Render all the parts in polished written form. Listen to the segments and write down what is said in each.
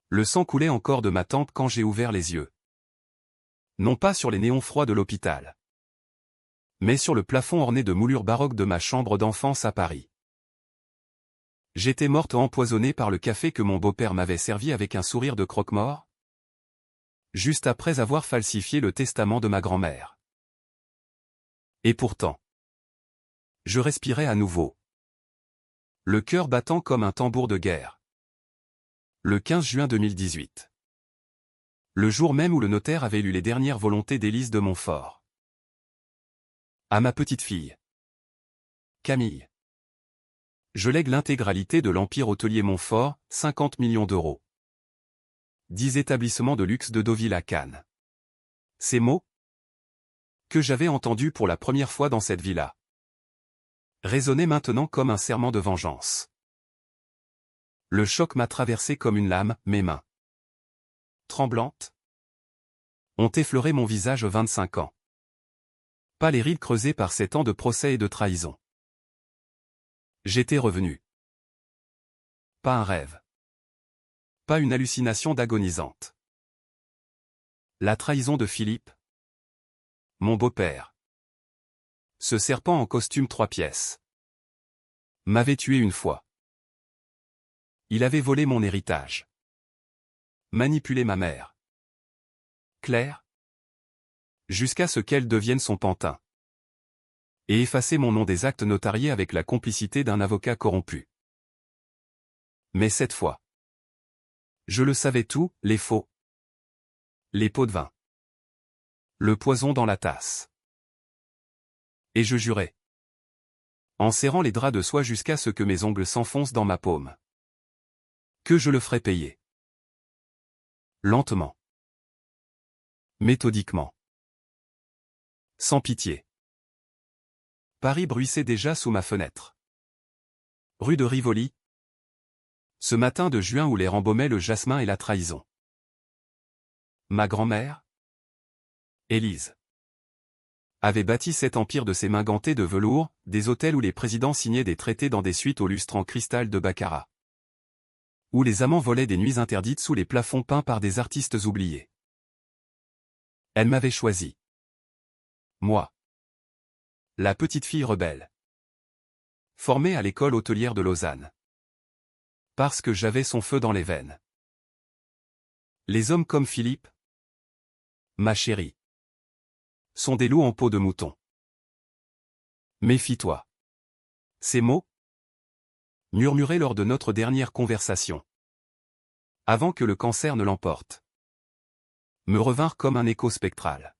Le sang coulait encore de ma tempe quand j'ai ouvert les yeux. Non pas sur les néons froids de l'hôpital, mais sur le plafond orné de moulures baroques de ma chambre d'enfance à Paris. J'étais morte empoisonnée par le café que mon beau-père m'avait servi avec un sourire de croque-mort, juste après avoir falsifié le testament de ma grand-mère. Et pourtant, je respirais à nouveau, le cœur battant comme un tambour de guerre. Le 15 juin 2018. Le jour même où le notaire avait lu les dernières volontés d'Élise de Montfort. À ma petite fille, Camille. Je lègue l'intégralité de l'Empire hôtelier Montfort, 50 millions d'euros. 10 établissements de luxe de Deauville à Cannes. Ces mots, que j'avais entendus pour la première fois dans cette villa, résonnaient maintenant comme un serment de vengeance. Le choc m'a traversé comme une lame, mes mains, tremblantes, ont effleuré mon visage 25 ans. Pas les rides creusées par 7 ans de procès et de trahison. J'étais revenu. Pas un rêve. Pas une hallucination d'agonisante. La trahison de Philippe, mon beau-père. Ce serpent en costume 3 pièces m'avait tué une fois. Il avait volé mon héritage. Manipulé ma mère, Claire, jusqu'à ce qu'elle devienne son pantin. Et effacer mon nom des actes notariés avec la complicité d'un avocat corrompu. Mais cette fois, je le savais tout, les faux, les pots de vin, le poison dans la tasse. Et je jurais, en serrant les draps de soie jusqu'à ce que mes ongles s'enfoncent dans ma paume, que je le ferais payer. Lentement. Méthodiquement. Sans pitié. Paris bruissait déjà sous ma fenêtre. Rue de Rivoli. Ce matin de juin où l'air embaumait le jasmin et la trahison. Ma grand-mère, Élise, avait bâti cet empire de ses mains gantées de velours, des hôtels où les présidents signaient des traités dans des suites au lustre en cristal de baccarat. Où les amants volaient des nuits interdites sous les plafonds peints par des artistes oubliés. Elle m'avait choisi. Moi. La petite fille rebelle. Formée à l'école hôtelière de Lausanne. Parce que j'avais son feu dans les veines. Les hommes comme Philippe, ma chérie, sont des loups en peau de mouton. Méfie-toi. Ces mots, murmurés lors de notre dernière conversation, avant que le cancer ne l'emporte, me revinrent comme un écho spectral.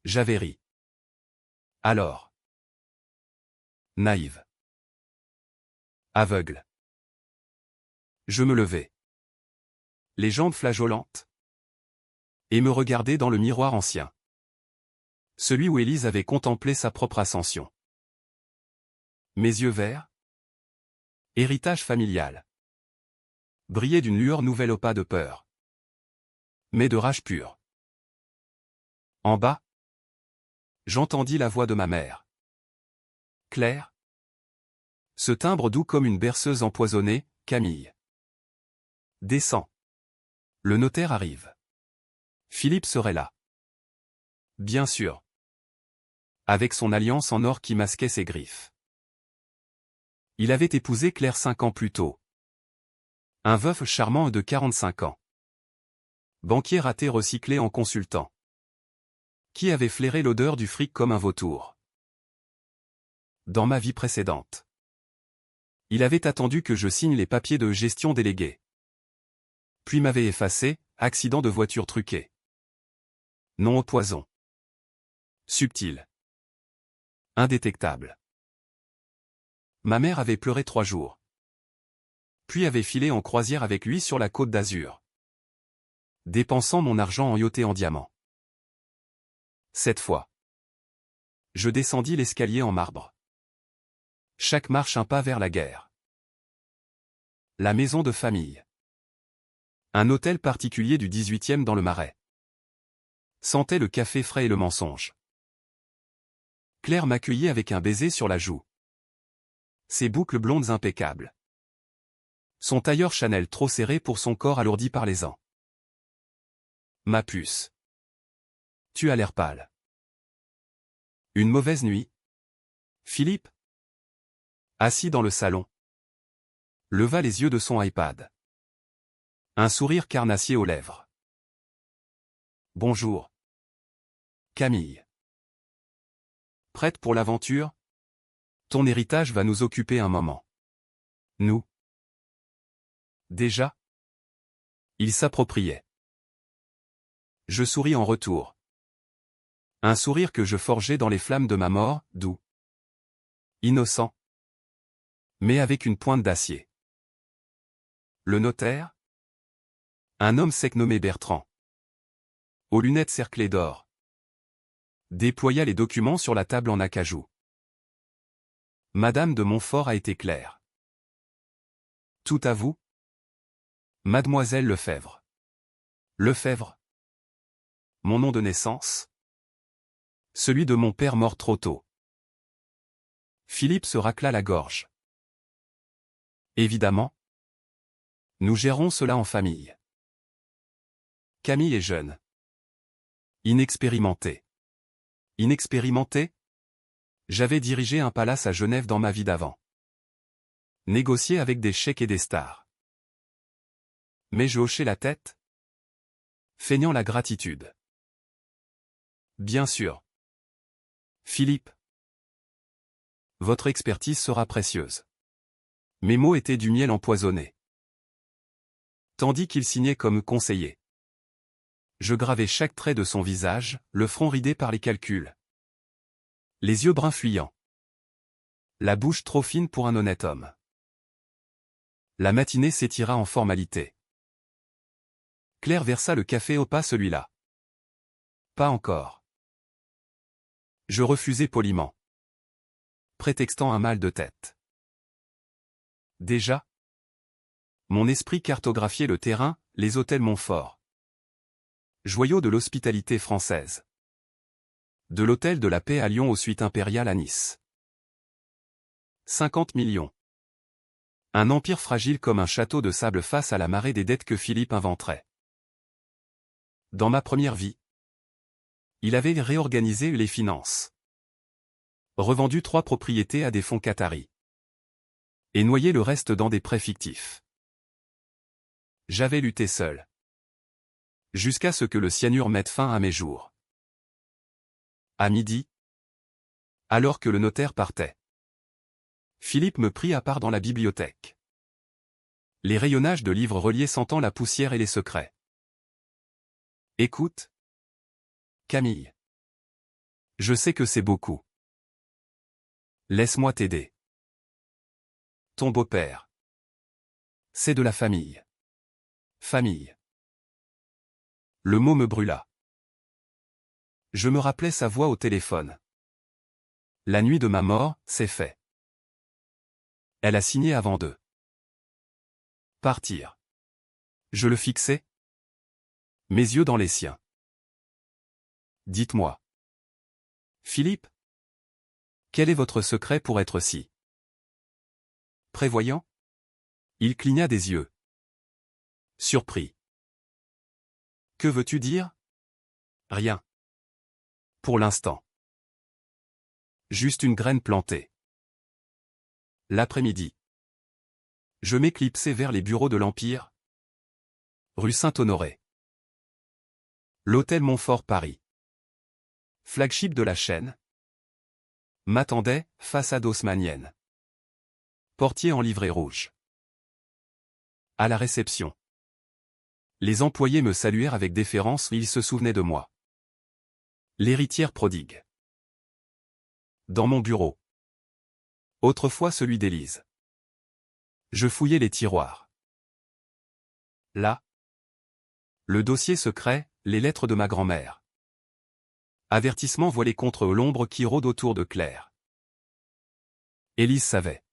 J'avais ri. Alors. Naïve. Aveugle. Je me levai. Les jambes flageolantes. Et me regardai dans le miroir ancien. Celui où Élise avait contemplé sa propre ascension. Mes yeux verts. Héritage familial. Brillaient d'une lueur nouvelle au pas de peur. Mais de rage pure. En bas. J'entendis la voix de ma mère. Claire. Ce timbre doux comme une berceuse empoisonnée, Camille. Descends. Le notaire arrive. Philippe serait là. Bien sûr. Avec son alliance en or qui masquait ses griffes. Il avait épousé Claire 5 ans plus tôt. Un veuf charmant de 45 ans. Banquier raté recyclé en consultant. Qui avait flairé l'odeur du fric comme un vautour. Dans ma vie précédente. Il avait attendu que je signe les papiers de gestion déléguée. Puis m'avait effacé, accident de voiture truqué. Nom au poison. Subtil. Indétectable. Ma mère avait pleuré 3 jours. Puis avait filé en croisière avec lui sur la côte d'Azur. Dépensant mon argent en yacht et en diamants. Cette fois. Je descendis l'escalier en marbre. Chaque marche un pas vers la guerre. La maison de famille. Un hôtel particulier du 18e dans le Marais. Sentait le café frais et le mensonge. Claire m'accueillait avec un baiser sur la joue. Ses boucles blondes impeccables. Son tailleur Chanel trop serré pour son corps alourdi par les ans. Ma puce. Tu as l'air pâle. Une mauvaise nuit? Philippe, assis dans le salon, leva les yeux de son iPad. Un sourire carnassier aux lèvres. Bonjour. Camille. Prête pour l'aventure? Ton héritage va nous occuper un moment. Nous? Déjà? Il s'appropriait. Je souris en retour. Un sourire que je forgeais dans les flammes de ma mort, doux. Innocent. Mais avec une pointe d'acier. Le notaire? Un homme sec nommé Bertrand. Aux lunettes cerclées d'or. Déploya les documents sur la table en acajou. Madame de Montfort a été claire. Tout à vous? Mademoiselle Lefebvre. Lefebvre? Mon nom de naissance? Celui de mon père mort trop tôt. Philippe se racla la gorge. Évidemment. Nous gérons cela en famille. Camille est jeune. Inexpérimentée. Inexpérimentée? J'avais dirigé un palace à Genève dans ma vie d'avant. Négocié avec des chèques et des stars. Mais je hochais la tête, feignant la gratitude. Bien sûr. Philippe. Votre expertise sera précieuse. Mes mots étaient du miel empoisonné. Tandis qu'il signait comme conseiller. Je gravais chaque trait de son visage, le front ridé par les calculs. Les yeux bruns fuyants. La bouche trop fine pour un honnête homme. La matinée s'étira en formalité. Claire versa le café au pas celui-là. Pas encore. Je refusai poliment. Prétextant un mal de tête. Déjà? Mon esprit cartographiait le terrain, les hôtels Montfort. Joyau de l'hospitalité française. De l'hôtel de la Paix à Lyon aux suites impériales à Nice. 50 millions. Un empire fragile comme un château de sable face à la marée des dettes que Philippe inventerait. Dans ma première vie, il avait réorganisé les finances. Revendu 3 propriétés à des fonds qataris. Et noyé le reste dans des prêts fictifs. J'avais lutté seul. Jusqu'à ce que le cyanure mette fin à mes jours. À midi, alors que le notaire partait, Philippe me prit à part dans la bibliothèque. Les rayonnages de livres reliés sentant la poussière et les secrets. Écoute, Camille. Je sais que c'est beaucoup. Laisse-moi t'aider. Ton beau-père. C'est de la famille. Famille. Le mot me brûla. Je me rappelais sa voix au téléphone. La nuit de ma mort, c'est fait. Elle a signé avant de partir. Je le fixais. Mes yeux dans les siens. Dites-moi. Philippe? Quel est votre secret pour être si prévoyant? Il cligna des yeux. Surpris. Que veux-tu dire? Rien. Pour l'instant. Juste une graine plantée. L'après-midi. Je m'éclipsai vers les bureaux de l'Empire. Rue Saint-Honoré. L'hôtel Montfort Paris. Flagship de la chaîne. M'attendait, façade haussmannienne. Portier en livrée rouge. À la réception. Les employés me saluèrent avec déférence, ils se souvenaient de moi. L'héritière prodigue. Dans mon bureau. Autrefois celui d'Élise. Je fouillais les tiroirs. Là. Le dossier secret, les lettres de ma grand-mère. Avertissement voilé contre l'ombre qui rôde autour de Claire. Élise savait.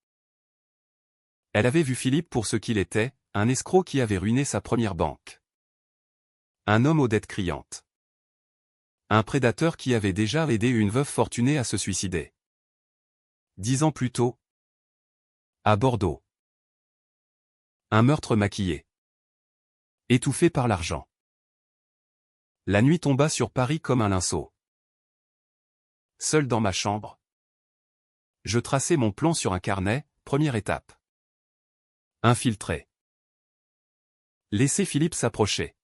Elle avait vu Philippe pour ce qu'il était, un escroc qui avait ruiné sa première banque. Un homme aux dettes criantes. Un prédateur qui avait déjà aidé une veuve fortunée à se suicider. 10 ans plus tôt. À Bordeaux. Un meurtre maquillé. Étouffé par l'argent. La nuit tomba sur Paris comme un linceau. Seul dans ma chambre, je traçais mon plan sur un carnet, première étape. Infiltrer. Laisser Philippe s'approcher.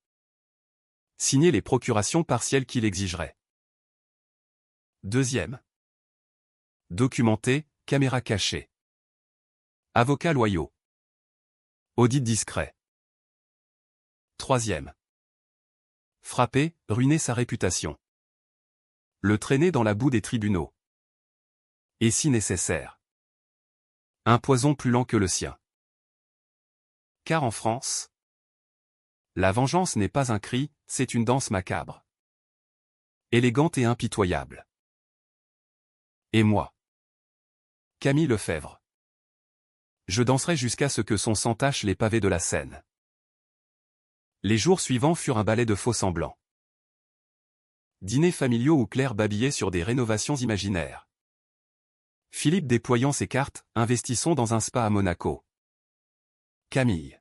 Signer les procurations partielles qu'il exigerait. Deuxième. Documenter, caméra cachée. Avocats loyaux. Audit discret. Troisième. Frapper, ruiner sa réputation. Le traîner dans la boue des tribunaux. Et si nécessaire. Un poison plus lent que le sien. Car en France, la vengeance n'est pas un cri, c'est une danse macabre. Élégante et impitoyable. Et moi, Camille Lefebvre, je danserai jusqu'à ce que son sang tache les pavés de la Seine. Les jours suivants furent un ballet de faux-semblants. Dîners familiaux où Claire babillait sur des rénovations imaginaires. Philippe déployant ses cartes, investissons dans un spa à Monaco. Camille.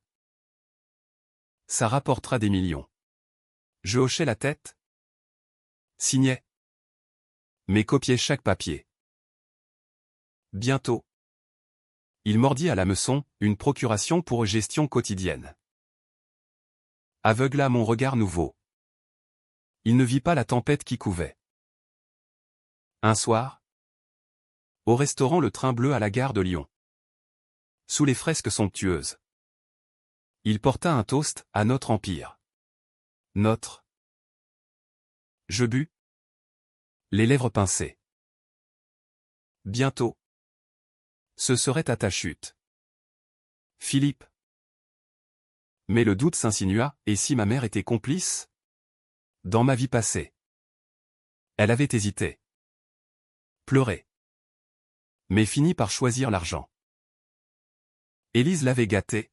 Ça rapportera des millions. Je hochais la tête. Signais. Mais copiais chaque papier. Bientôt. Il mordit à l'hameçon, une procuration pour gestion quotidienne. Aveugla mon regard nouveau. Il ne vit pas la tempête qui couvait. Un soir, au restaurant Le Train Bleu à la gare de Lyon. Sous les fresques somptueuses. Il porta un toast à notre empire. Notre. Je bus. Les lèvres pincées. Bientôt. Ce serait à ta chute. Philippe. Mais le doute s'insinua, et si ma mère était complice? Dans ma vie passée. Elle avait hésité. Pleuré. Mais finit par choisir l'argent. Élise l'avait gâté.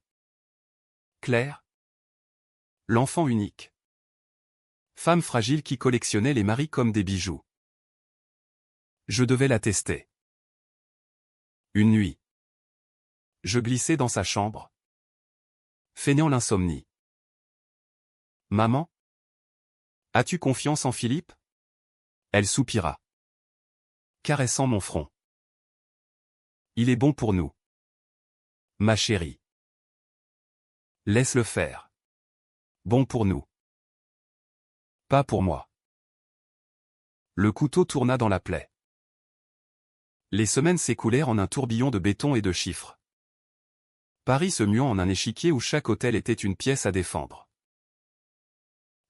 Claire. L'enfant unique. Femme fragile qui collectionnait les maris comme des bijoux. Je devais la tester. Une nuit. Je glissai dans sa chambre. Feignant l'insomnie. Maman? As-tu confiance en Philippe? Elle soupira. Caressant mon front. Il est bon pour nous. Ma chérie. Laisse-le faire. Bon pour nous. Pas pour moi. Le couteau tourna dans la plaie. Les semaines s'écoulèrent en un tourbillon de béton et de chiffres. Paris se muant en un échiquier où chaque hôtel était une pièce à défendre.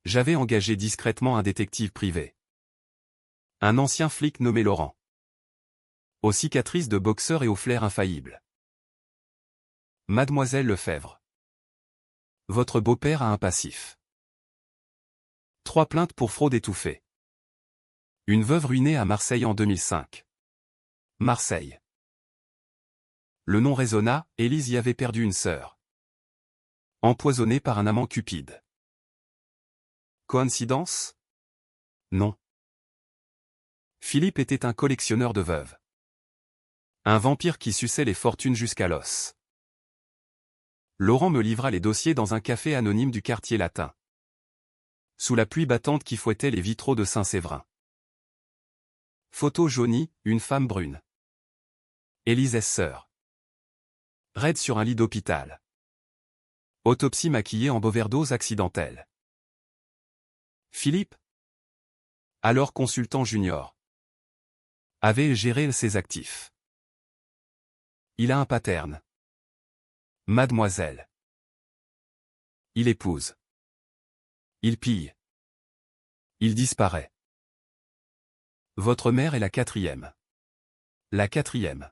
J'avais engagé discrètement un détective privé. Un ancien flic nommé Laurent. Aux cicatrices de boxeur et au flair infaillible. Mademoiselle Lefebvre. Votre beau-père a un passif. 3 plaintes pour fraude étouffée. Une veuve ruinée à Marseille en 2005. Marseille. Le nom résonna, Élise y avait perdu une sœur. Empoisonnée par un amant cupide. Coïncidence? Non. Philippe était un collectionneur de veuves. Un vampire qui suçait les fortunes jusqu'à l'os. Laurent me livra les dossiers dans un café anonyme du quartier latin. Sous la pluie battante qui fouettait les vitraux de Saint-Séverin. Photo jaunie, une femme brune. Élise sœur. Raide sur un lit d'hôpital. Autopsie maquillée en overdose accidentelle. Philippe, alors consultant junior, avait géré ses actifs. Il a un pattern. Mademoiselle. Il épouse. Il pille. Il disparaît. Votre mère est la 4e. La 4e.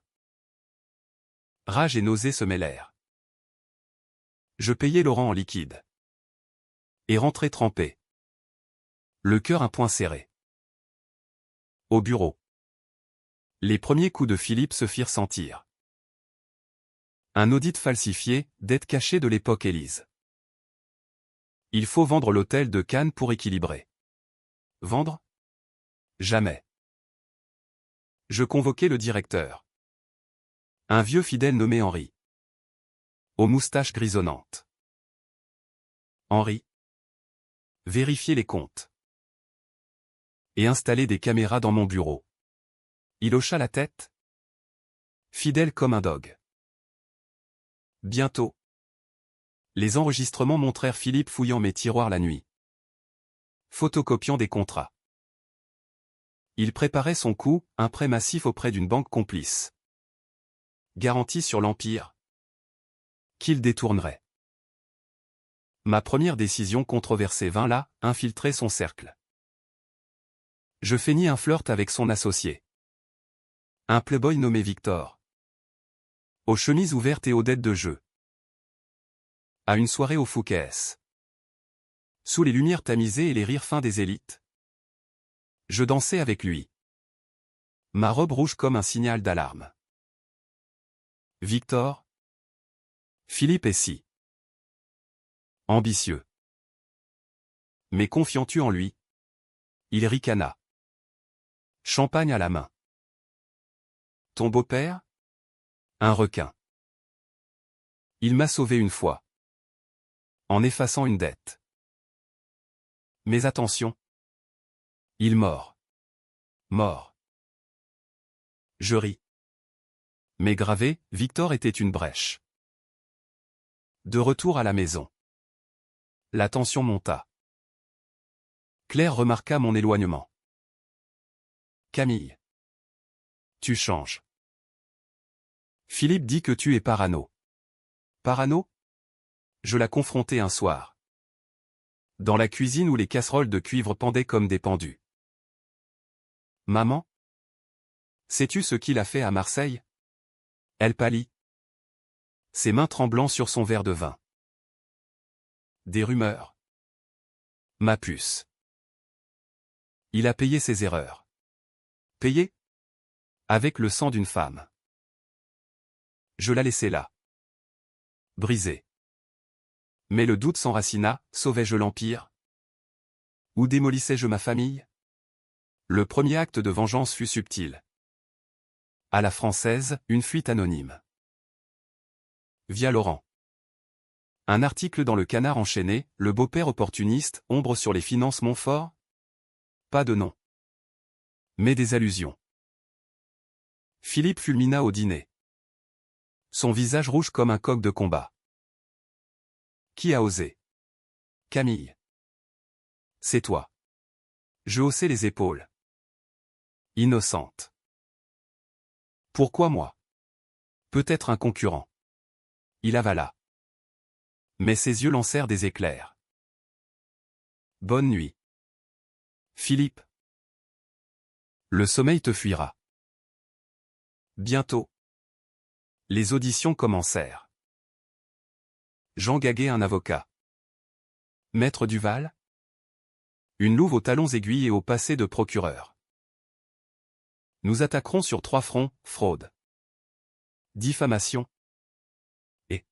Rage et nausée se mêlèrent. Je payai Laurent en liquide. Et rentrai trempé. Le cœur un point serré. Au bureau. Les premiers coups de Philippe se firent sentir. Un audit falsifié, dette cachée de l'époque Élise. Il faut vendre l'hôtel de Cannes pour équilibrer. Vendre? Jamais. Je convoquai le directeur. Un vieux fidèle nommé Henri. aux moustaches grisonnantes. Henri. Vérifier les comptes. Et installer des caméras dans mon bureau. Il hocha la tête. Fidèle comme un dogue. Bientôt. Les enregistrements montrèrent Philippe fouillant mes tiroirs la nuit. Photocopiant des contrats. Il préparait son coup, un prêt massif auprès d'une banque complice. Garantie sur l'Empire. Qu'il détournerait. Ma première décision controversée vint là, infiltrer son cercle. Je feignis un flirt avec son associé. Un playboy nommé Victor. Aux chemises ouvertes et aux dettes de jeu. À une soirée au Fouquet's. Sous les lumières tamisées et les rires fins des élites. Je dansais avec lui. Ma robe rouge comme un signal d'alarme. Victor. Philippe est si ambitieux. Mais confiant-tu en lui? Il ricana. Champagne à la main. Ton beau-père? Un requin. Il m'a sauvé une fois. En effaçant une dette. Mais attention. Il mord. Mort. Je ris. Mais gravé, Victor était une brèche. De retour à la maison. La tension monta. Claire remarqua mon éloignement. Camille. Tu changes. Philippe dit que tu es parano. Parano? Je la confrontai un soir. Dans la cuisine où les casseroles de cuivre pendaient comme des pendus. Maman? Sais-tu ce qu'il a fait à Marseille? Elle pâlit. Ses mains tremblant sur son verre de vin. Des rumeurs. Ma puce. Il a payé ses erreurs. Payé? Avec le sang d'une femme. Je la laissai là. Brisée. Mais le doute s'enracina, sauvais-je l'Empire? Ou démolissais-je ma famille? Le premier acte de vengeance fut subtil. À la française, une fuite anonyme. Via Laurent. Un article dans le Canard enchaîné, le beau-père opportuniste, ombre sur les finances Montfort? Pas de nom. Mais des allusions. Philippe fulmina au dîner. Son visage rouge comme un coq de combat. Qui a osé? Camille. C'est toi. Je haussai les épaules. Innocente. Pourquoi moi? Peut-être un concurrent. Il avala. Mais ses yeux lancèrent des éclairs. Bonne nuit. Philippe. Le sommeil te fuira. Bientôt. Les auditions commencèrent. Jean Gaguet, un avocat. Maître Duval? Une louve aux talons aiguilles et au passé de procureur. Nous attaquerons sur 3 fronts, fraude, diffamation et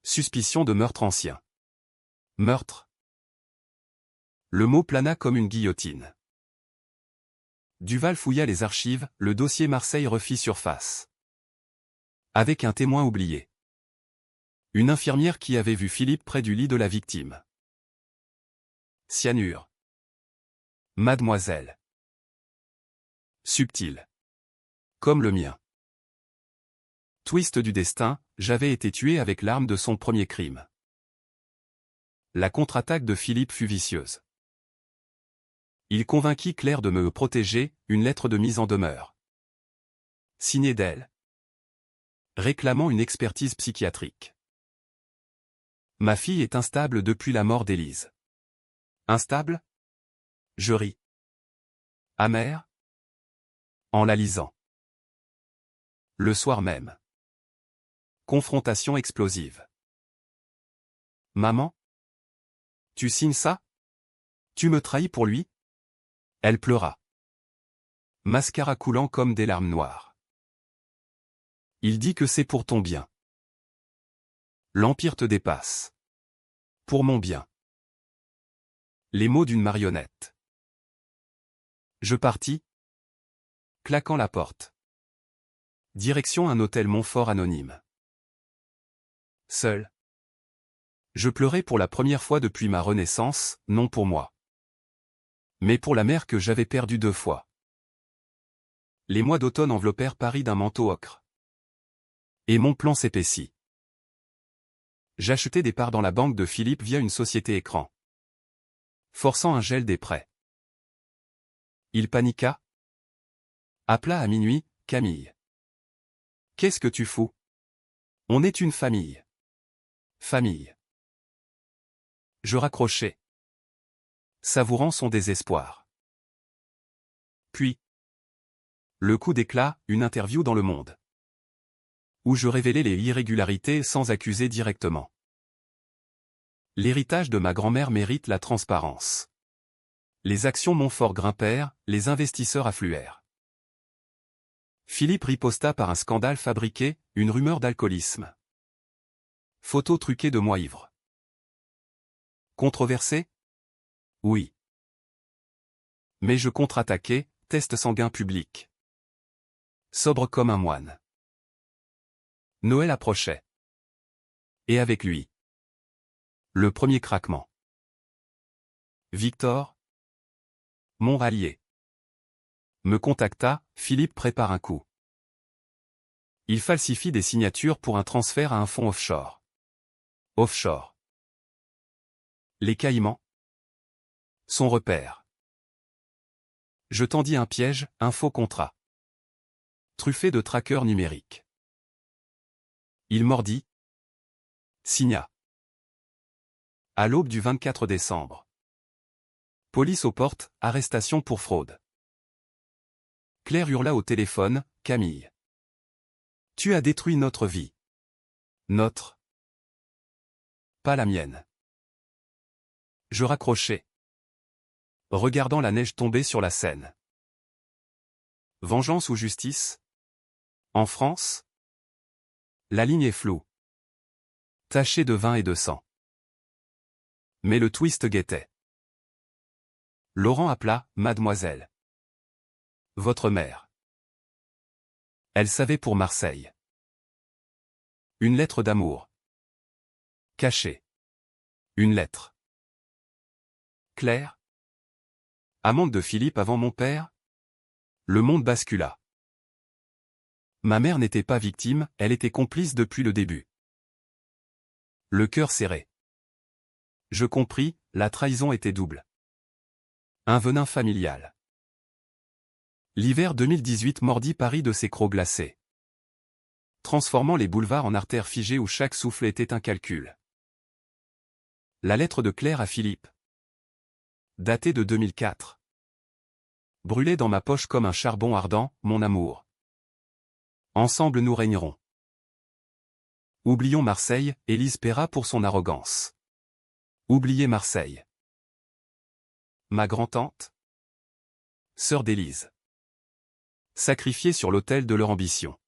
suspicion de meurtre ancien. Meurtre. Le mot plana comme une guillotine. Duval fouilla les archives, le dossier Marseille refit surface. Avec un témoin oublié. Une infirmière qui avait vu Philippe près du lit de la victime. Cyanure. Mademoiselle. Subtil. Comme le mien. Twist du destin, j'avais été tué avec l'arme de son premier crime. La contre-attaque de Philippe fut vicieuse. Il convainquit Claire de me protéger, une lettre de mise en demeure. Signée d'elle. Réclamant une expertise psychiatrique. Ma fille est instable depuis la mort d'Élise. Instable? Je ris. Amère? En la lisant. Le soir même. Confrontation explosive. Maman? Tu signes ça? Tu me trahis pour lui? Elle pleura. Mascara coulant comme des larmes noires. Il dit que c'est pour ton bien. L'Empire te dépasse. Pour mon bien. Les mots d'une marionnette. Je partis. Claquant la porte. Direction un hôtel Montfort anonyme. Seul. Je pleurais pour la première fois depuis ma renaissance, non pour moi, mais pour la mère que j'avais perdue 2 fois. Les mois d'automne enveloppèrent Paris d'un manteau ocre. Et mon plan s'épaissit. J'achetai des parts dans la banque de Philippe via une société écran, forçant un gel des prêts. Il paniqua. Appela à minuit, Camille. Qu'est-ce que tu fous? On est une famille. Famille. Je raccrochai, savourant son désespoir. Puis, le coup d'éclat, une interview dans Le Monde, où je révélais les irrégularités sans accuser directement. L'héritage de ma grand-mère mérite la transparence. Les actions Montfort grimpèrent, les investisseurs affluèrent. Philippe riposta par un scandale fabriqué, une rumeur d'alcoolisme. Photo truquée de moi ivre. Controversé? Oui. Mais je contre-attaquai, test sanguin public. Sobre comme un moine. Noël approchait. Et avec lui, le premier craquement. Victor, mon rallié, me contacta, Philippe prépare un coup. Il falsifie des signatures pour un transfert à un fonds offshore. Offshore. Les Caïmans. Son repère. Je tendis un piège, un faux contrat. Truffé de trackers numériques. Il mordit. Signa. À l'aube du 24 décembre. Police aux portes, arrestation pour fraude. Claire hurla au téléphone, Camille. Tu as détruit notre vie. Notre. Pas la mienne. Je raccrochai, regardant la neige tomber sur la Seine. Vengeance ou justice? En France? La ligne est floue. Tachée de vin et de sang. Mais le twist guettait. Laurent appela, Mademoiselle. Votre mère. Elle savait pour Marseille. Une lettre d'amour. Cachée. Une lettre. Claire? Amante de Philippe avant mon père? Le monde bascula. Ma mère n'était pas victime, elle était complice depuis le début. Le cœur serré. Je compris, la trahison était double. Un venin familial. L'hiver 2018 mordit Paris de ses crocs glacés, transformant les boulevards en artères figées où chaque souffle était un calcul. La lettre de Claire à Philippe, datée de 2004. Brûlait dans ma poche comme un charbon ardent, mon amour. Ensemble nous régnerons. Oublions Marseille, Élise paiera pour son arrogance. Oubliez Marseille. Ma grand-tante? Sœur d'Élise. Sacrifiée sur l'autel de leur ambition.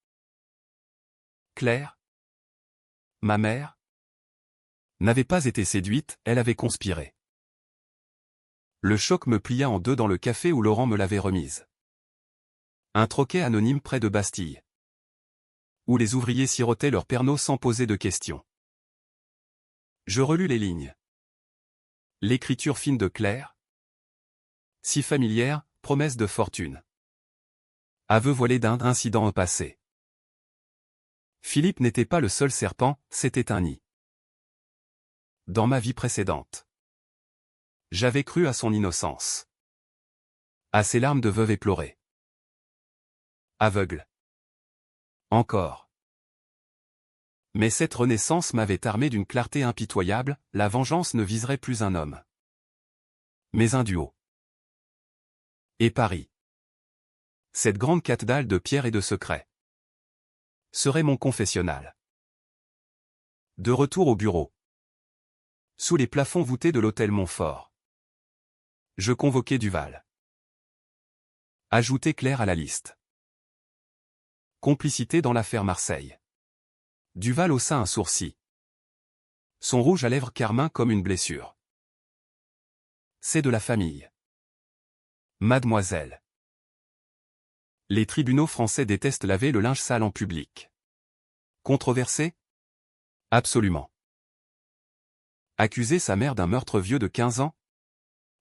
Claire? Ma mère? N'avait pas été séduite, elle avait conspiré. Le choc me plia en deux dans le café où Laurent me l'avait remise. Un troquet anonyme près de Bastille, où les ouvriers sirotaient leurs pernots sans poser de questions. Je relus les lignes. L'écriture fine de Claire. Si familière, promesse de fortune. Aveu voilé d'un incident au passé. Philippe n'était pas le seul serpent, c'était un nid. Dans ma vie précédente. J'avais cru à son innocence. À ses larmes de veuve éplorée. Aveugle. Encore. Mais cette renaissance m'avait armé d'une clarté impitoyable, la vengeance ne viserait plus un homme, mais un duo. Et Paris. Cette grande cathédrale de pierre et de secrets serait mon confessionnal. De retour au bureau. Sous les plafonds voûtés de l'hôtel Montfort. Je convoquai Duval. Ajouter Claire à la liste. Complicité dans l'affaire Marseille. Duval haussa un sourcil. Son rouge à lèvres carmin comme une blessure. C'est de la famille. Mademoiselle. Les tribunaux français détestent laver le linge sale en public. Controversé? Absolument. Accuser sa mère d'un meurtre vieux de 15 ans?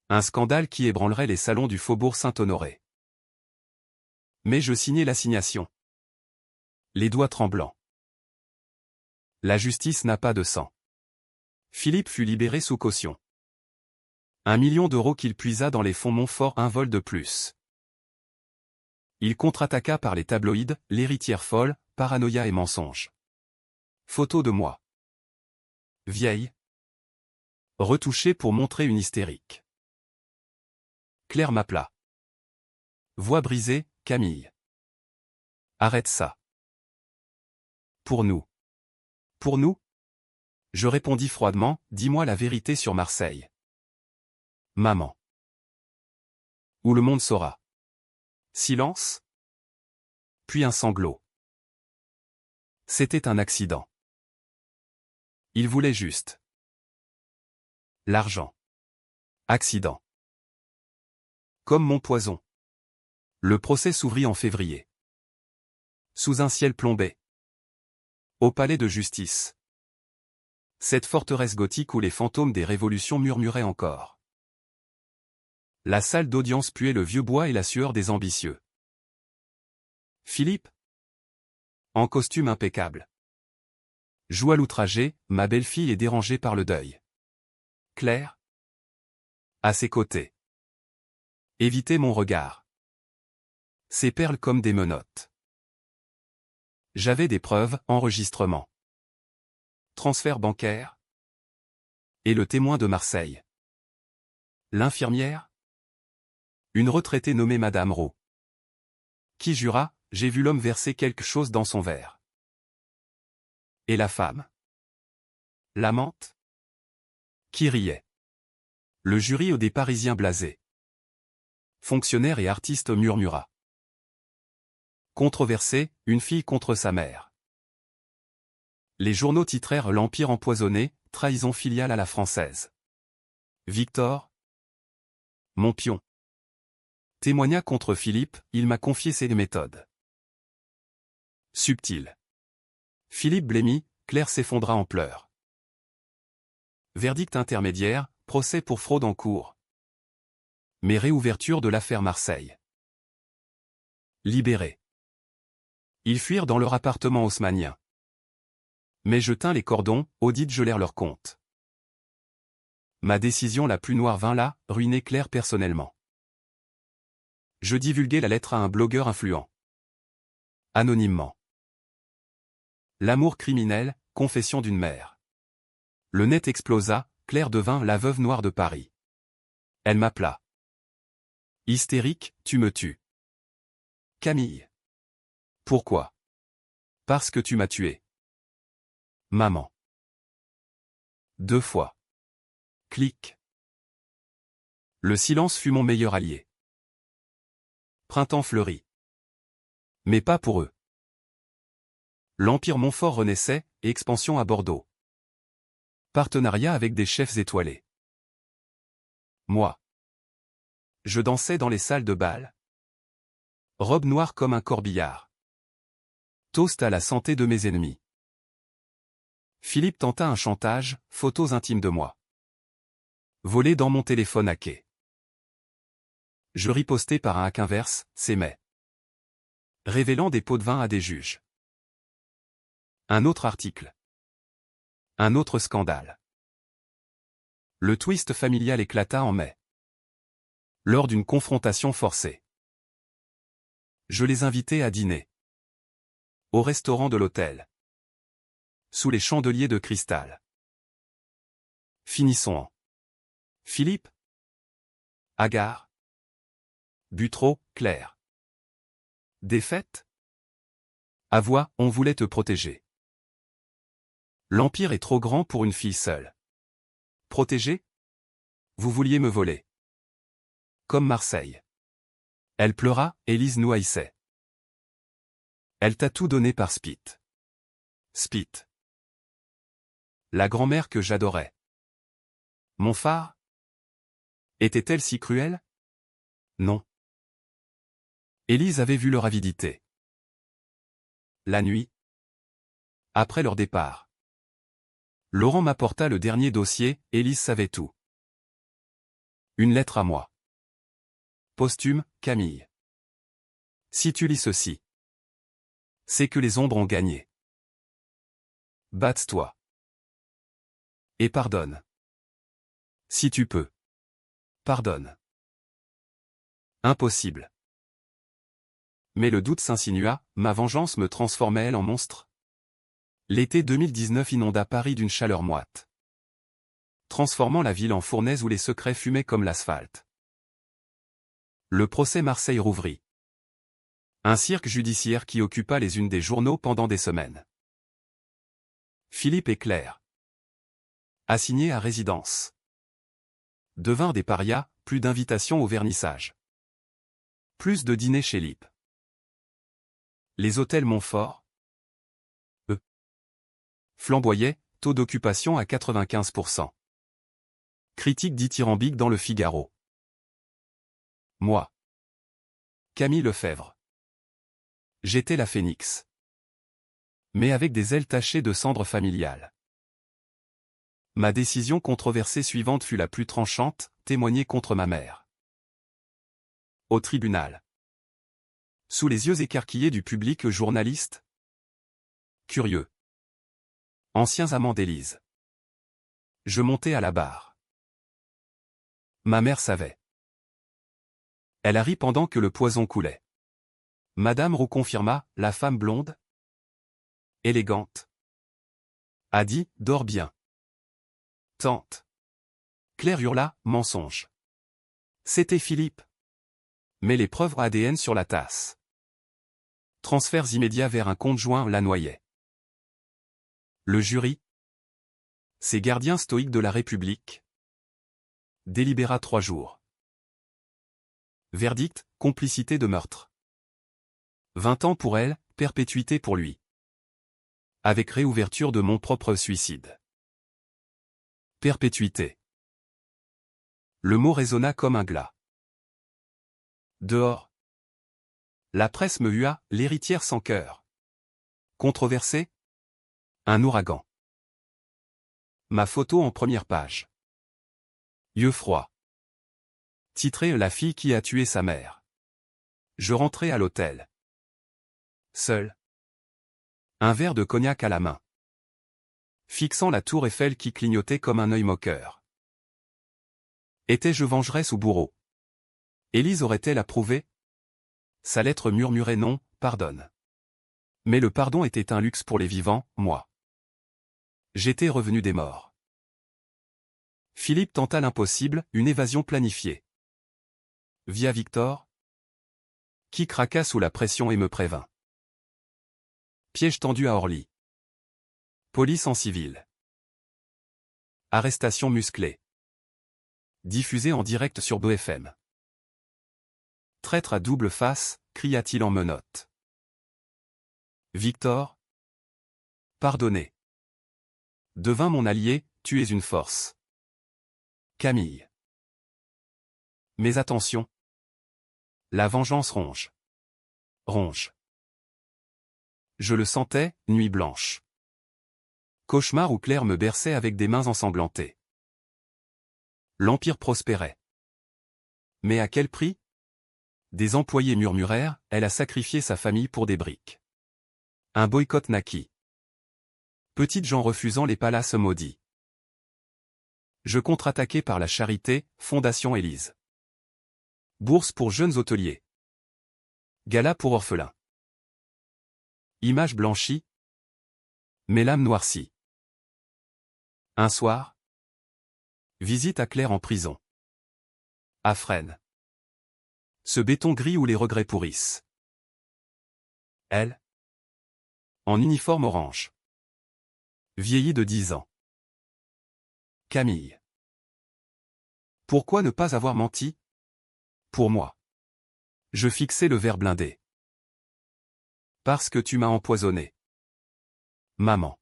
Un scandale qui ébranlerait les salons du faubourg Saint-Honoré. Mais je signai l'assignation. Les doigts tremblants. La justice n'a pas de sang. Philippe fut libéré sous caution. 1 million d'euros qu'il puisa dans les fonds Montfort, un vol de plus. Il contre-attaqua par les tabloïds, l'héritière folle, paranoïa et mensonge. Photo de moi. Vieille. Retouchée pour montrer une hystérique. Claire m'appela. Voix brisée, Camille. Arrête ça. Pour nous. Pour nous? Je répondis froidement, dis-moi la vérité sur Marseille. Maman. Ou le monde saura. Silence. Puis un sanglot. C'était un accident. Il voulait juste. L'argent. Accident. Comme mon poison. Le procès s'ouvrit en février. Sous un ciel plombé. Au palais de justice. Cette forteresse gothique où les fantômes des révolutions murmuraient encore. La salle d'audience puait le vieux bois et la sueur des ambitieux. Philippe. En costume impeccable. Joue à l'outragé, ma belle-fille est dérangée par le deuil. Claire. À ses côtés. Évitez mon regard. Ses perles comme des menottes. J'avais des preuves, enregistrement. Transfert bancaire. Et le témoin de Marseille. L'infirmière. Une retraitée nommée Madame Rowe. Qui jura, j'ai vu l'homme verser quelque chose dans son verre. Et la femme? L'amante? Qui riait. Le jury des Parisiens blasés. Fonctionnaires et artistes murmura. Controversé, une fille contre sa mère. Les journaux titrèrent l'Empire empoisonné, trahison filiale à la française. Victor, mon pion, témoigna contre Philippe, il m'a confié ses méthodes. Subtil. Philippe blêmit, Claire s'effondra en pleurs. Verdict intermédiaire, procès pour fraude en cours. Mais réouverture de l'affaire Marseille. Libérés. Ils fuirent dans leur appartement haussmannien. Mais je tins les cordons, audits gelèrent leurs comptes. Ma décision la plus noire vint là, ruiner Claire personnellement. Je divulguai la lettre à un blogueur influent. Anonymement. L'amour criminel, confession d'une mère. Le net explosa, Claire devint la veuve noire de Paris. Elle m'appela. Hystérique, tu me tues. Camille. Pourquoi? Parce que tu m'as tué. Maman. 2 fois. Clic. Le silence fut mon meilleur allié. Printemps fleuri. Mais pas pour eux. L'Empire Montfort renaissait, et expansion à Bordeaux. Partenariat avec des chefs étoilés. Moi. Je dansais dans les salles de bal. Robe noire comme un corbillard. Toast à la santé de mes ennemis. Philippe tenta un chantage, photos intimes de moi. Volé dans mon téléphone hacké. Je ripostai par un hack inverse, s'aimait. Révélant des pots de vin à des juges. Un autre article. Un autre scandale. Le twist familial éclata en mai. Lors d'une confrontation forcée. Je les invitai à dîner. Au restaurant de l'hôtel. Sous les chandeliers de cristal. Finissons en. Philippe. Hagard. Buttrot, Claire. Défaite? Avoua, on voulait te protéger. L'Empire est trop grand pour une fille seule. Protéger? Vous vouliez me voler. Comme Marseille. Elle pleura, Élise nous haïssait. Elle t'a tout donné par Spit. Spit. La grand-mère que j'adorais. Mon phare? Était-elle si cruelle? Non. Élise avait vu leur avidité. 'La nuit. Après leur départ. Laurent m'apporta le dernier dossier, Élise savait tout. Une lettre à moi. Posthume, Camille. Si tu lis ceci, c'est que les ombres ont gagné. Batte-toi. Et pardonne. Si tu peux. Pardonne. Impossible. Mais le doute s'insinua, ma vengeance me transformait-elle en monstre? L'été 2019 inonda Paris d'une chaleur moite, transformant la ville en fournaise où les secrets fumaient comme l'asphalte. Le procès Marseille rouvrit. Un cirque judiciaire qui occupa les unes des journaux pendant des semaines. Philippe et Claire, assignés à résidence, devinrent des parias, plus d'invitations au vernissage. Plus de dîners chez Lip. Les hôtels Montfort, eux, flamboyaient, taux d'occupation à 95%. Critique dithyrambique dans le Figaro. Moi, Camille Lefebvre. J'étais la phénix. Mais avec des ailes tachées de cendres familiales. Ma décision controversée suivante fut la plus tranchante, témoigner contre ma mère. Au tribunal. Sous les yeux écarquillés du public journaliste. Curieux. Anciens amants d'Élise. Je montais à la barre. Ma mère savait. Elle a ri pendant que le poison coulait. Madame Roux confirma, la femme blonde, élégante, a dit, dors bien. Tante. Claire hurla, mensonge. C'était Philippe. Mais les preuves ADN sur la tasse. Transferts immédiats vers un compte joint la noyait. Le jury, ces gardiens stoïques de la République, délibéra 3 jours. Verdict, complicité de meurtre. 20 ans pour elle, perpétuité pour lui. Avec réouverture de mon propre suicide. Perpétuité. Le mot résonna comme un glas. Dehors. La presse me hua, l'héritière sans cœur. Controversée. Un ouragan. Ma photo en première page. Yeux froids. Titré La fille qui a tué sa mère. Je rentrai à l'hôtel. Seul. Un verre de cognac à la main. Fixant la tour Eiffel qui clignotait comme un œil moqueur. Étais-je vengeresse ou bourreau? Élise aurait-elle approuvé? Sa lettre murmurait non, pardonne. Mais le pardon était un luxe pour les vivants, moi. J'étais revenu des morts. Philippe tenta l'impossible, une évasion planifiée. Via Victor, qui craqua sous la pression et me prévint. Piège tendu à Orly. Police en civil. Arrestation musclée. Diffusée en direct sur BFM. Traître à double face, cria-t-il en menottes. Victor, pardonnez. Devint mon allié, tu es une force. Camille. Mais attention. La vengeance ronge. Ronge. Je le sentais, nuit blanche. Cauchemar où Claire me berçait avec des mains ensanglantées. L'Empire prospérait. Mais à quel prix? Des employés murmurèrent, elle a sacrifié sa famille pour des briques. Un boycott naquit. Petites gens refusant les palaces maudits. Je contre-attaquai par la charité, Fondation Élise. Bourse pour jeunes hôteliers. Gala pour orphelins. Image blanchie. Mais l'âme noircie. Un soir. Visite à Claire en prison. À Fresnes. Ce béton gris où les regrets pourrissent. Elle. En uniforme orange. Vieillie de 10 ans. Camille. Pourquoi ne pas avoir menti? Pour moi. Je fixais le verre blindé. Parce que tu m'as empoisonné. Maman.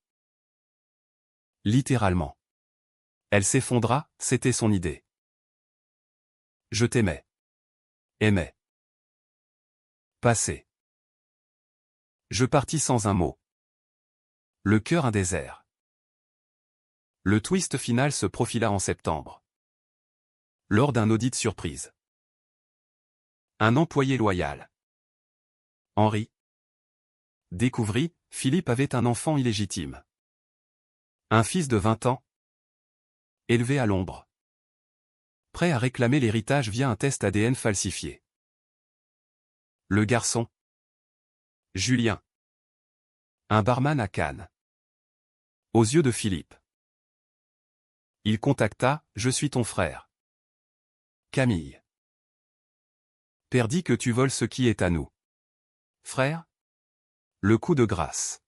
Littéralement. Elle s'effondra, c'était son idée. Je t'aimais. Aimais. Passé. Je partis sans un mot. Le cœur un désert. Le twist final se profila en septembre. Lors d'un audit surprise. Un employé loyal. Henri découvrit, Philippe avait un enfant illégitime. Un fils de 20 ans. Élevé à l'ombre. Prêt à réclamer l'héritage via un test ADN falsifié. Le garçon. Julien. Un barman à Cannes. Aux yeux de Philippe. Il contacta, je suis ton frère. Camille. Père dit que tu voles ce qui est à nous. Frère? Le coup de grâce.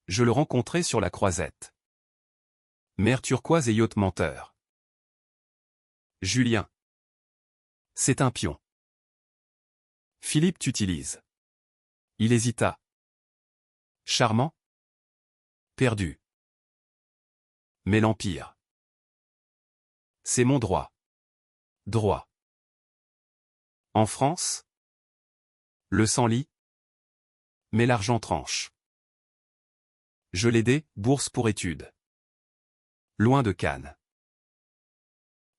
Je le rencontrai sur la croisette. Mer turquoise et yacht menteur. Julien. C'est un pion. Philippe t'utilise. Il hésita. Charmant? Perdu. Mais l'Empire. C'est mon droit. Droit. En France? Le sang lit? Mais l'argent tranche. Je l'aidai, bourse pour études. Loin de Cannes.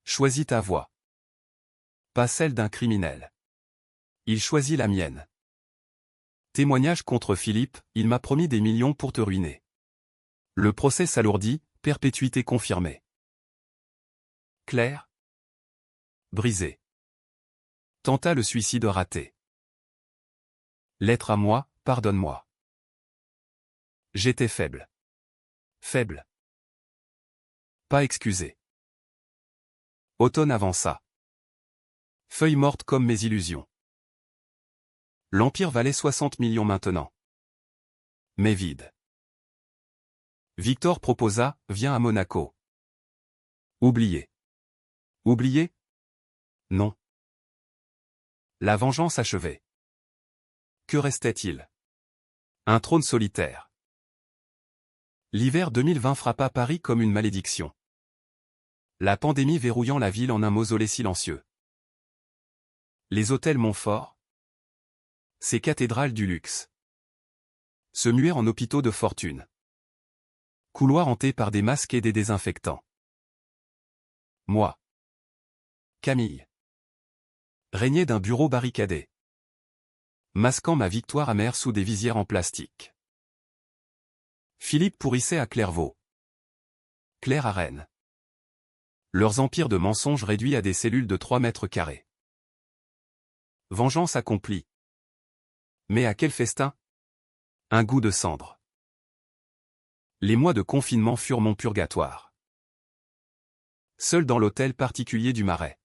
Choisis ta voie. Pas celle d'un criminel. Il choisit la mienne. Témoignage contre Philippe, il m'a promis des millions pour te ruiner. Le procès s'alourdit, perpétuité confirmée. Claire? Brisée. Tenta le suicide raté. Lettre à moi, pardonne-moi. J'étais faible. Faible. Pas excusé. Automne avança. Feuilles mortes comme mes illusions. L'Empire valait 60 millions maintenant. Mais vide. Victor proposa, viens à Monaco. Oublié. Oublié? Non. La vengeance achevée. Que restait-il? Un trône solitaire. L'hiver 2020 frappa Paris comme une malédiction. La pandémie verrouillant la ville en un mausolée silencieux. Les hôtels Montfort. Ces cathédrales du luxe. Se muaient en hôpitaux de fortune. Couloirs hantés par des masques et des désinfectants. Moi. Camille. Régnais d'un bureau barricadé. Masquant ma victoire amère sous des visières en plastique. Philippe pourrissait à Clairvaux. Claire à Rennes. Leurs empires de mensonges réduits à des cellules de 3 mètres carrés. Vengeance accomplie. Mais à quel festin? Un goût de cendre. Les mois de confinement furent mon purgatoire. Seul dans l'hôtel particulier du Marais.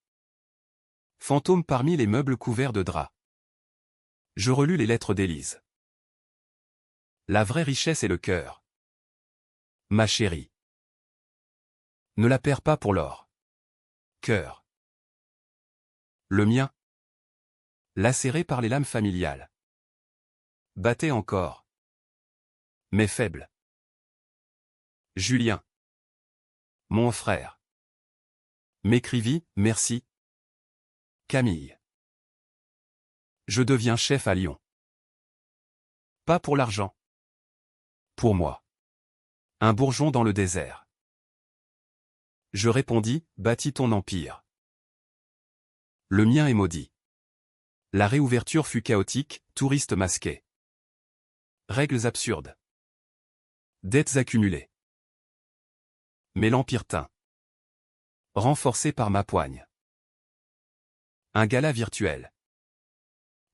Fantôme parmi les meubles couverts de draps. Je relus les lettres d'Élise. La vraie richesse est le cœur. Ma chérie. Ne la perds pas pour l'or. Cœur. Le mien. Lacéré par les lames familiales. Battait encore. Mais faible. Julien. Mon frère. M'écrivit, merci. Camille. Je deviens chef à Lyon. Pas pour l'argent. Pour moi. Un bourgeon dans le désert. Je répondis, bâtis ton empire. Le mien est maudit. La réouverture fut chaotique, touristes masqués. Règles absurdes. Dettes accumulées. Mais l'empire tint. Renforcé par ma poigne. Un gala virtuel.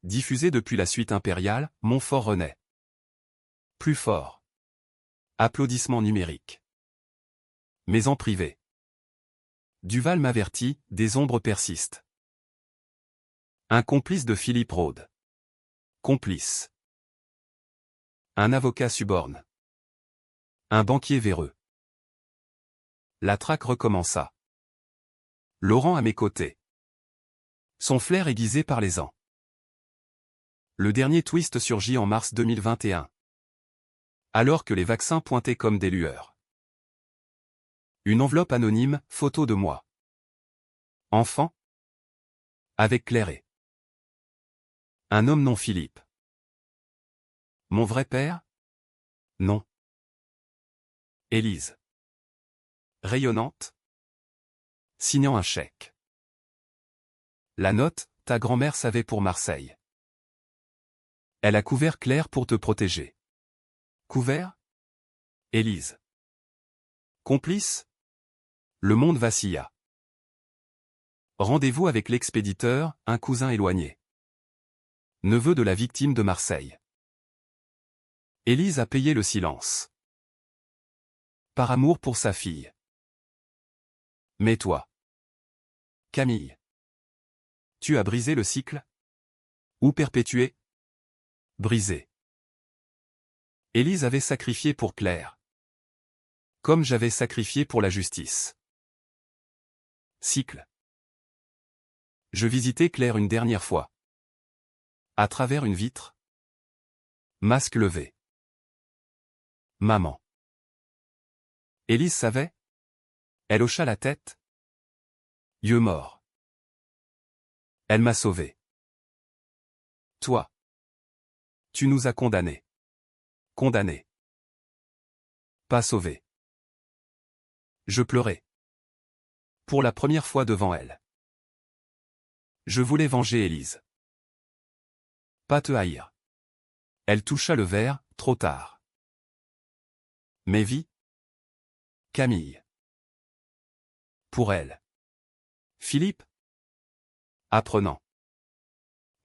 Diffusé depuis la suite impériale, Montfort renaît. Plus fort. Applaudissements numériques. Mais en privé. Duval m'avertit, des ombres persistent. Un complice de Philippe Rode. Complice. Un avocat suborne. Un banquier véreux. La traque recommença. Laurent à mes côtés. Son flair aiguisé par les ans. Le dernier twist surgit en mars 2021. Alors que les vaccins pointaient comme des lueurs. Une enveloppe anonyme, photo de moi. Enfant. Avec Claire. Un homme non Philippe. Mon vrai père? Non. Élise. Rayonnante. Signant un chèque. La note, ta grand-mère savait pour Marseille. Elle a couvert Claire pour te protéger. Couvert? Élise. Complice? Le monde vacilla. Rendez-vous avec l'expéditeur, un cousin éloigné. Neveu de la victime de Marseille. Élise a payé le silence. Par amour pour sa fille. Mais toi, Camille, tu as brisé le cycle? Ou perpétué? Brisé. Élise avait sacrifié pour Claire. Comme j'avais sacrifié pour la justice. Cycle. Je visitais Claire une dernière fois. À travers une vitre. Masque levé. Maman. Élise savait? Elle hocha la tête. Yeux morts. Elle m'a sauvé. Toi. Tu nous as condamnés. Condamnés. Pas sauvés. Je pleurais. Pour la première fois devant elle. Je voulais venger Élise. Pas te haïr. Elle toucha le verre, trop tard. Mais vie? Camille. Pour elle. Philippe? Apprenant.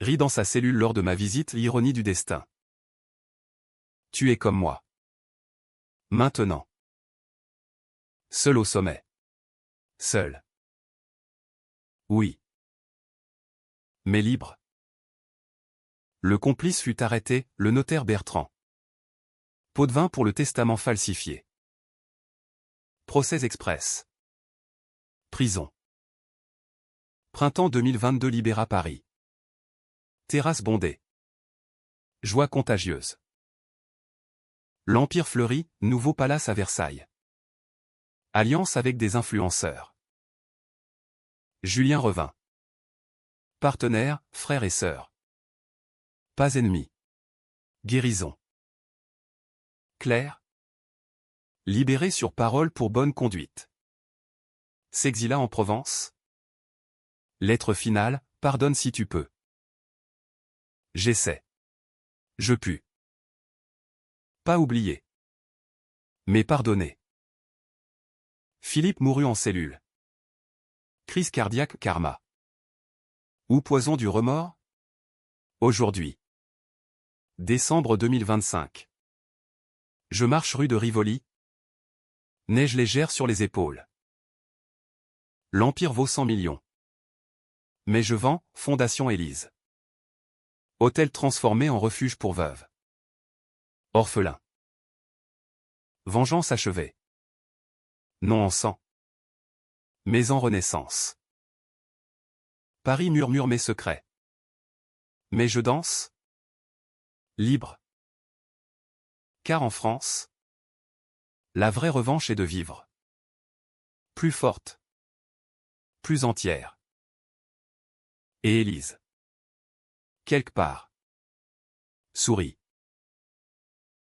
Rit dans sa cellule lors de ma visite l'ironie du destin. Tu es comme moi. Maintenant. Seul au sommet. Seul. Oui. Mais libre. Le complice fut arrêté, le notaire Bertrand. Potvin pour le testament falsifié. Procès express. Prison. Printemps 2022 Libéra Paris. Terrasse bondée. Joie contagieuse. L'Empire fleurit, nouveau palace à Versailles. Alliance avec des influenceurs. Julien revint. Partenaires, frères et sœurs. Pas ennemis. Guérison. Claire. Libérée sur parole pour bonne conduite. S'exila en Provence. Lettre finale, pardonne si tu peux. J'essaie. Je pus. Pas oublier. Mais pardonner. Philippe mourut en cellule. Crise cardiaque karma. Ou poison du remords? Aujourd'hui. Décembre 2025. Je marche rue de Rivoli. Neige légère sur les épaules. L'Empire vaut 100 millions. Mais je vends, Fondation Élise. Hôtel transformé en refuge pour veuves. Orphelins. Vengeance achevée. Non en sang. Mais en renaissance. Paris murmure mes secrets. Mais je danse. Libre. Car en France, la vraie revanche est de vivre. Plus forte. Plus entière. Et Élise. Quelque part. Sourit.